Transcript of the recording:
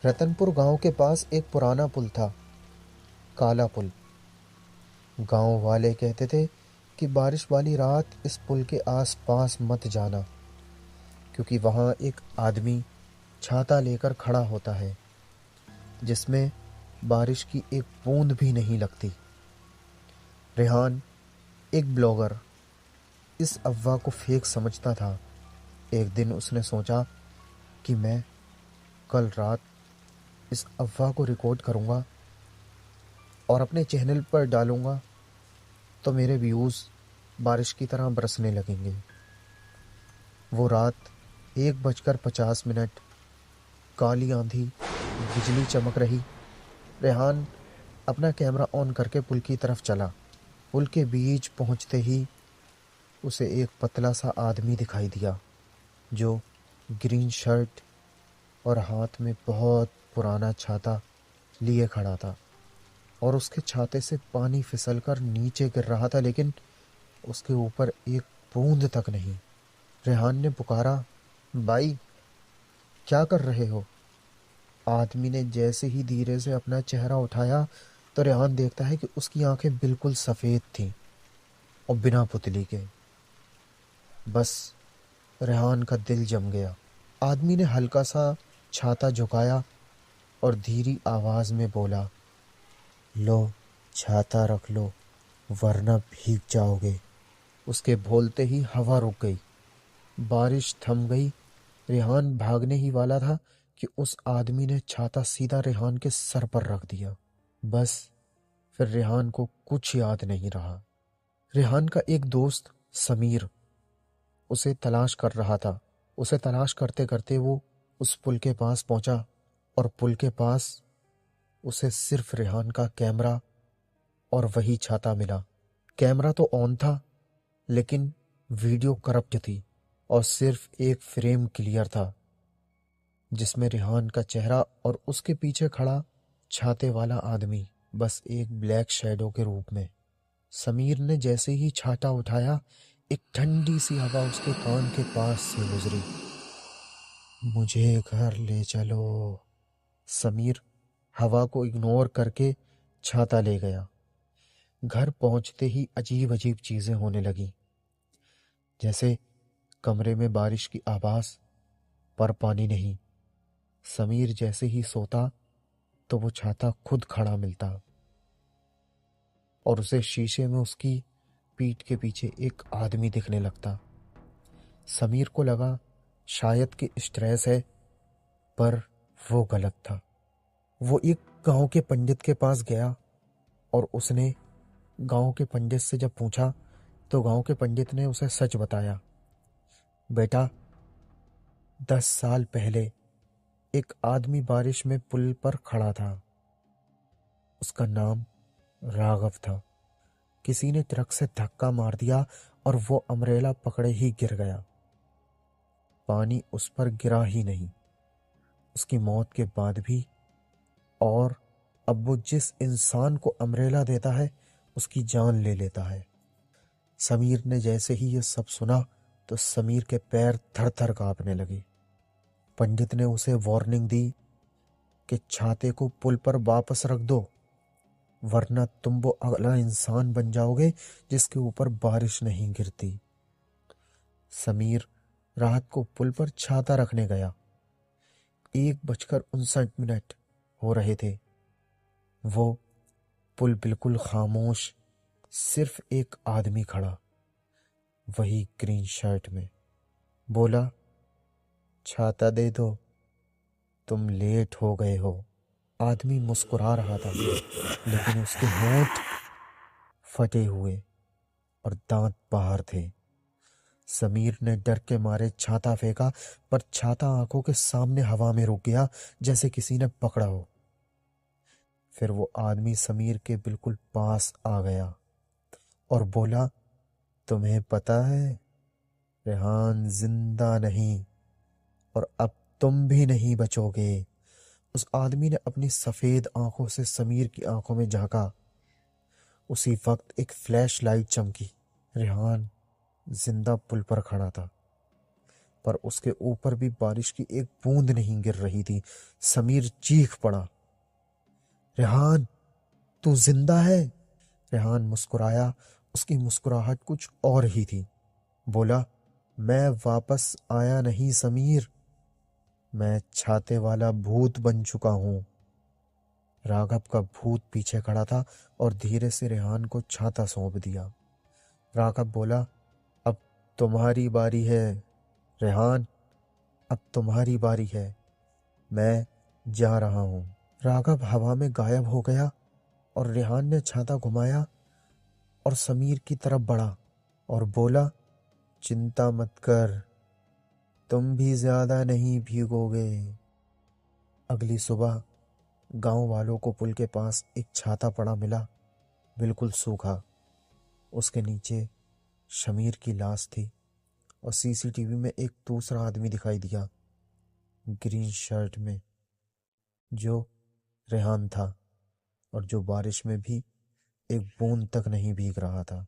रतनपुर गांव के पास एक पुराना पुल था, काला पुल। गांव वाले कहते थे कि बारिश वाली रात इस पुल के आसपास मत जाना, क्योंकि वहां एक आदमी छाता लेकर खड़ा होता है, जिसमें बारिश की एक बूंद भी नहीं लगती। रेहान, एक ब्लॉगर, इस अफवाह को फेक समझता था। एक दिन उसने सोचा कि मैं कल रात इस अफवाह को रिकॉर्ड करूंगा और अपने चैनल पर डालूंगा, तो मेरे व्यूज़ बारिश की तरह बरसने लगेंगे। वो रात 1:50, काली आंधी, बिजली चमक रही। रेहान अपना कैमरा ऑन करके पुल की तरफ चला। पुल के बीच पहुंचते ही उसे एक पतला सा आदमी दिखाई दिया, जो ग्रीन शर्ट और हाथ में बहुत पुराना छाता लिए खड़ा था। और उसके छाते से पानी फिसलकर नीचे गिर रहा था, लेकिन उसके ऊपर एक बूंद तक नहीं। रेहान ने पुकारा, भाई, क्या कर रहे हो? आदमी ने जैसे ही धीरे से अपना चेहरा उठाया, तो रेहान देखता है कि उसकी आंखें बिल्कुल सफेद थीं और बिना पुतली के। बस रेहान का दिल जम गया। आदमी ने हल्का सा छाता झुकाया और धीरी आवाज में बोला, लो, छाता रख लो, वरना भीग जाओगे। उसके बोलते ही हवा रुक गई, बारिश थम गई। रेहान भागने ही वाला था कि उस आदमी ने छाता सीधा रेहान के सर पर रख दिया। बस फिर रेहान को कुछ याद नहीं रहा। रेहान का एक दोस्त समीर उसे तलाश कर रहा था। उसे तलाश करते करते वो उस पुल के पास पहुंचा, और पुल के पास उसे सिर्फ रेहान का कैमरा और वही छाता मिला। कैमरा तो ऑन था, लेकिन वीडियो करप्ट थी और सिर्फ एक फ्रेम क्लियर था, जिसमें रेहान का चेहरा और उसके पीछे खड़ा छाते वाला आदमी बस एक ब्लैक शैडो के रूप में। समीर ने जैसे ही छाता उठाया, एक ठंडी सी हवा उसके कान के पास से गुजरी। मुझे घर ले चलो। समीर हवा को इग्नोर करके छाता ले गया। घर पहुंचते ही अजीब अजीब चीजें होने लगी, जैसे कमरे में बारिश की आवाज पर पानी नहीं। समीर जैसे ही सोता तो वो छाता खुद खड़ा मिलता, और उसे शीशे में उसकी पीठ के पीछे एक आदमी दिखने लगता। समीर को लगा शायद कि स्ट्रेस है, पर वो गलत था। वो एक गांव के पंडित के पास गया और उसने गांव के पंडित से जब पूछा, तो गांव के पंडित ने उसे सच बताया। बेटा, 10 साल पहले एक आदमी बारिश में पुल पर खड़ा था। उसका नाम राघव था। किसी ने ट्रक से धक्का मार दिया और वो अमरेला पकड़े ही गिर गया। पानी उस पर गिरा ही नहीं उसकी मौत के बाद भी, और अब वो जिस इंसान को अमरेला देता है उसकी जान ले लेता है। समीर ने जैसे ही ये सब सुना, तो समीर के पैर थर थर कांपने लगे। पंडित ने उसे वार्निंग दी कि छाते को पुल पर वापस रख दो, वरना तुम वो अगला इंसान बन जाओगे जिसके ऊपर बारिश नहीं गिरती। समीर रात को पुल पर छाता रखने गया। 1:59 हो रहे थे। वो पुल बिल्कुल खामोश, सिर्फ एक आदमी खड़ा, वही ग्रीन शर्ट में। बोला, छाता दे दो, तुम लेट हो गए हो। आदमी मुस्कुरा रहा था, लेकिन उसके होंठ फटे हुए और दांत बाहर थे। समीर ने डर के मारे छाता फेंका, पर छाता आंखों के सामने हवा में रुक गया, जैसे किसी ने पकड़ा हो। फिर वो आदमी समीर के बिल्कुल पास आ गया और बोला, तुम्हें पता है, रेहान जिंदा नहीं, और अब तुम भी नहीं बचोगे। उस आदमी ने अपनी सफेद आंखों से समीर की आंखों में झांका। उसी वक्त एक फ्लैश लाइट चमकी। रेहान जिंदा पुल पर खड़ा था, पर उसके ऊपर भी बारिश की एक बूंद नहीं गिर रही थी। समीर चीख पड़ा, रेहान, तू जिंदा है? रेहान मुस्कुराया। उसकी मुस्कुराहट कुछ और ही थी। बोला, मैं वापस आया नहीं समीर, मैं छाते वाला भूत बन चुका हूं। राघव का भूत पीछे खड़ा था और धीरे से रेहान को छाता सौंप दिया। राघव बोला, अब तुम्हारी बारी है रेहान, अब तुम्हारी बारी है, मैं जा रहा हूं। राघव हवा में गायब हो गया और रेहान ने छाता घुमाया और समीर की तरफ बढ़ा और बोला, चिंता मत कर, तुम भी ज्यादा नहीं भीगोगे। अगली सुबह गांव वालों को पुल के पास एक छाता पड़ा मिला, बिल्कुल सूखा। उसके नीचे शमीर की लाश थी और सीसीटीवी में एक दूसरा आदमी दिखाई दिया, ग्रीन शर्ट में, जो रेहान था और जो बारिश में भी एक बूंद तक नहीं भीग रहा था।